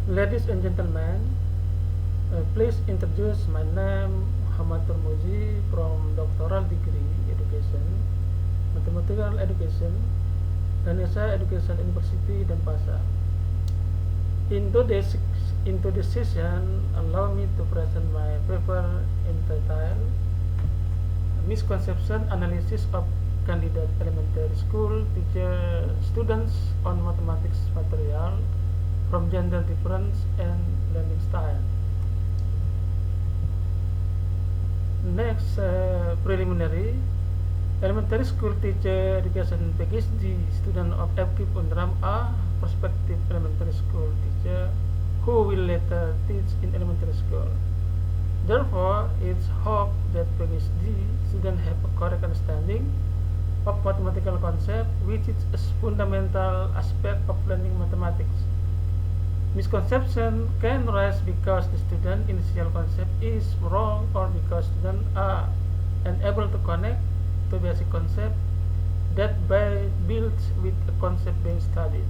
Ladies and gentlemen, please introduce my name Muhammad Turmuzi from Doctoral Degree Education, Mathematical Education, Ganesha Education University Denpasar. In today's session, allow me to present my paper entitled Misconception Analysis of Candidate Elementary School Teacher Students on Mathematics Material from Gender Difference and Learning Style. Next, preliminary. Elementary school teacher education PhD student of FKIP Undram A prospective elementary school teacher who will later teach in elementary school. Therefore, it's hoped that PhD students have a correct understanding of mathematical concept, which is a fundamental aspect of learning mathematics. Misconception can arise because the student initial concept is wrong or because students are unable to connect to basic concept that builds with a concept being studied.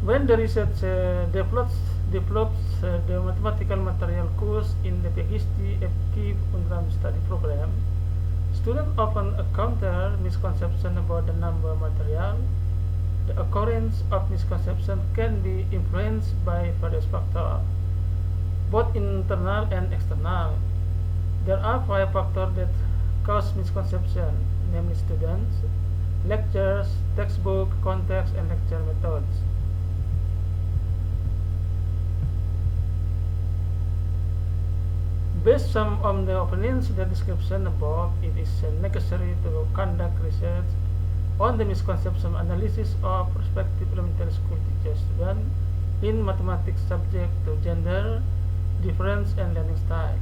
When the research develops the mathematical material course in the PhD FKIP Undram study program, students often encounter misconception about the number material. The occurrence of misconception can be influenced by various factors, both internal and external. There are 5 factors that cause misconception, namely students, lectures, textbook, context, and lecture methods. Based some on the opinions in the description above, it is necessary to conduct research on the misconception analysis of prospective elementary school teacher student in mathematics subject to gender, difference, and learning style.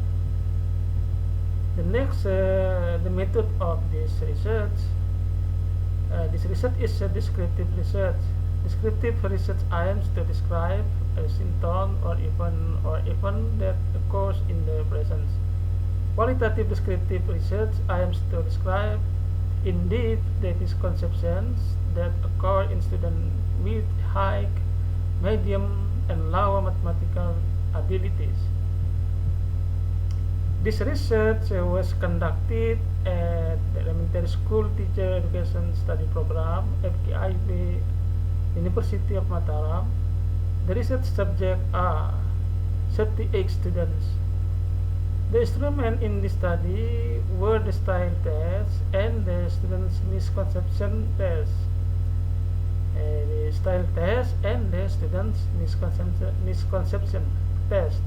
The method of this research. This research is a descriptive research. Descriptive research aims to describe a symptom or event that occurs in the present. Qualitative descriptive research aims to describe in depth the misconceptions that occur in students with high, medium, and low mathematical abilities. This research was conducted at the Elementary School Teacher Education Study Program, FKIP, University of Mataram. The research subject are 38 students. The instrument in this study were the style test and the students' misconception test. The style test and the students' misconception test.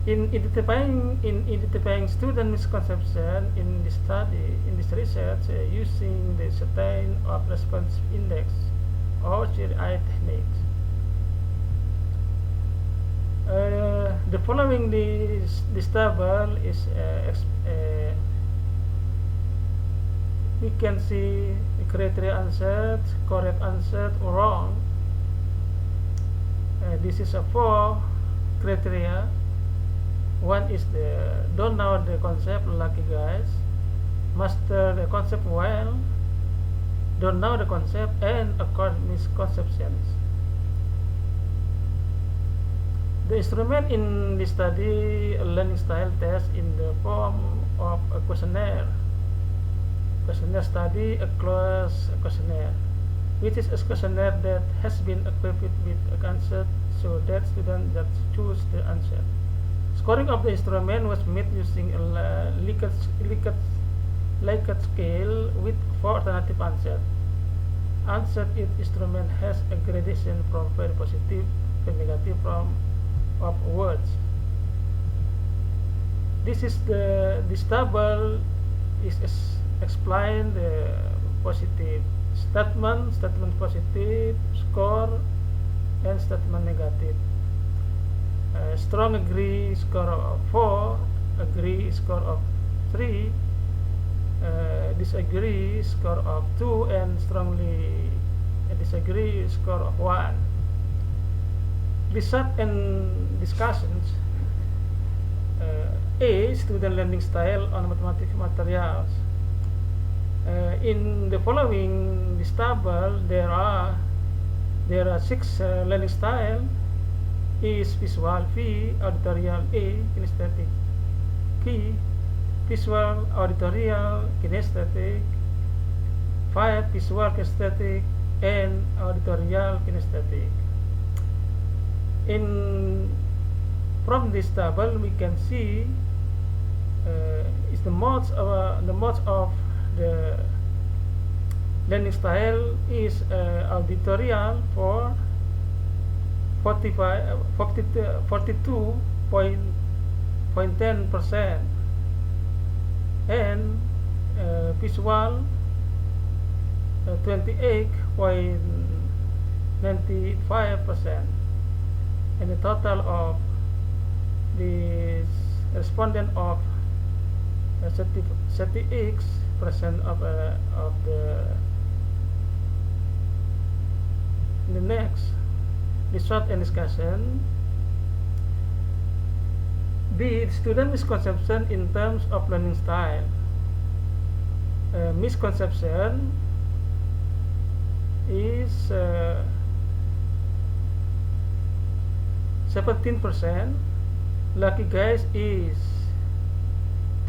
In identifying student misconception in this study, in this research, using the certain of response index or CRI techniques. The following this table is we can see the criteria answered, correct answered, or wrong. This is a 4 criteria. One is the don't know the concept, lucky guys. Master the concept well. Don't know the concept and accord misconceptions. The instrument in this study a learning style test in the form of a questionnaire. Questionnaire study a closed questionnaire, which is a questionnaire that has been equipped with an answer so that students that choose the answer. Scoring of the instrument was made using a Likert scale with 4 alternative answers. Answer each instrument has a gradation from very positive to negative from of words. This table is explain the positive statement positive, score, and statement negative. Strong agree score of 4, agree score of 3, disagree score of 2, and strongly disagree score of 1. Research and discussions. A. Student learning style on mathematics materials. In the following this table, there are There are six learning styles: is visual, V, auditorial, A, kinesthetic, K, visual, auditorial, kinesthetic, 5, visual, kinesthetic, and auditorial, kinesthetic. In from this table we can see is the modes of the learning style is auditorial for 42.10%, and visual 28.95%, and the total of the respondent of 36% of the next result and discussion. B. Student misconception in terms of learning style. Misconception is 17%. Lucky guys is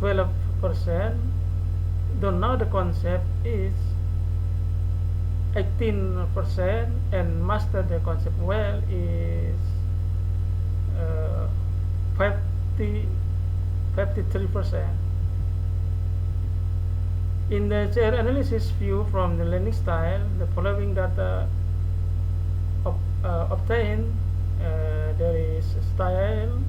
12%. Don't know the concept is 18%, and master the concept well is 53%. In the chair analysis view from the learning style, the following data obtained. There is style,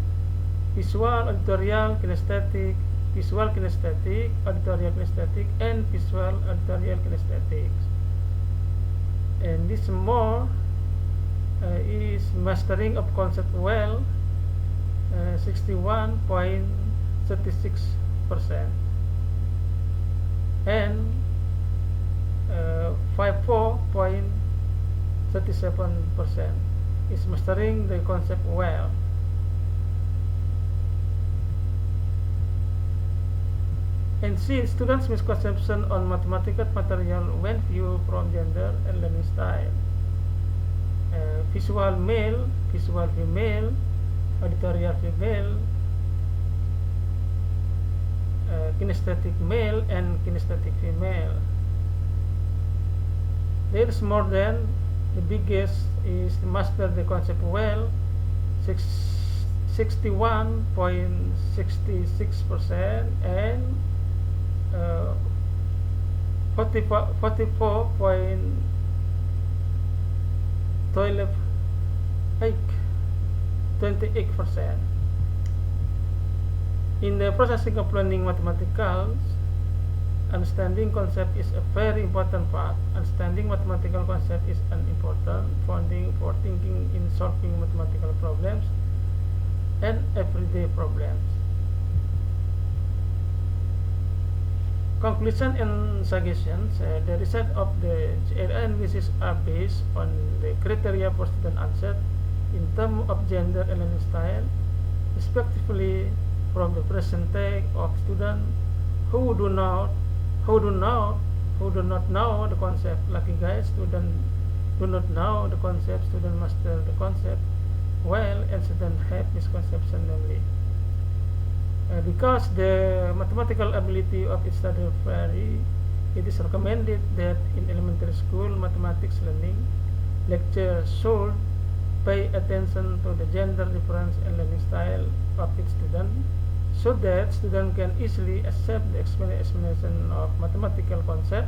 visual, auditorial, kinesthetic, visual kinesthetic, auditorial kinesthetic, and visual auditorial kinesthetics. And this more is mastering of concept well, 61.36%, and 54.37% is mastering the concept well. And C. Students' misconception on mathematical material when viewed from gender and learning style. Visual male, visual female, auditorial female, kinesthetic male, and kinesthetic female. There is more than the biggest is to master the concept well, 61.66%, and 44.28%. In the processing of learning mathematicals, understanding concept is a very important part. Understanding mathematical concept is an important founding for thinking in solving mathematical problems and everyday problems. Conclusion and suggestions. The result of the GRA analysis are based on the criteria for student answer in terms of gender and learning style, respectively, from the percentage of students who do not know the concept. Lucky guys, students do not know the concept, students master the concept well, and students have misconception namely. Because the mathematical ability of each study vary, it is recommended that in elementary school mathematics learning, lecture should pay attention to the gender difference and learning style of each student, so that students can easily accept the explanation of mathematical concept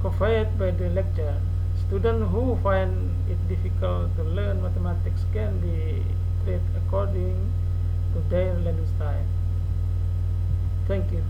conveyed by the lecture. Students who find it difficult to learn mathematics can be treated according to their learning style. Thank you.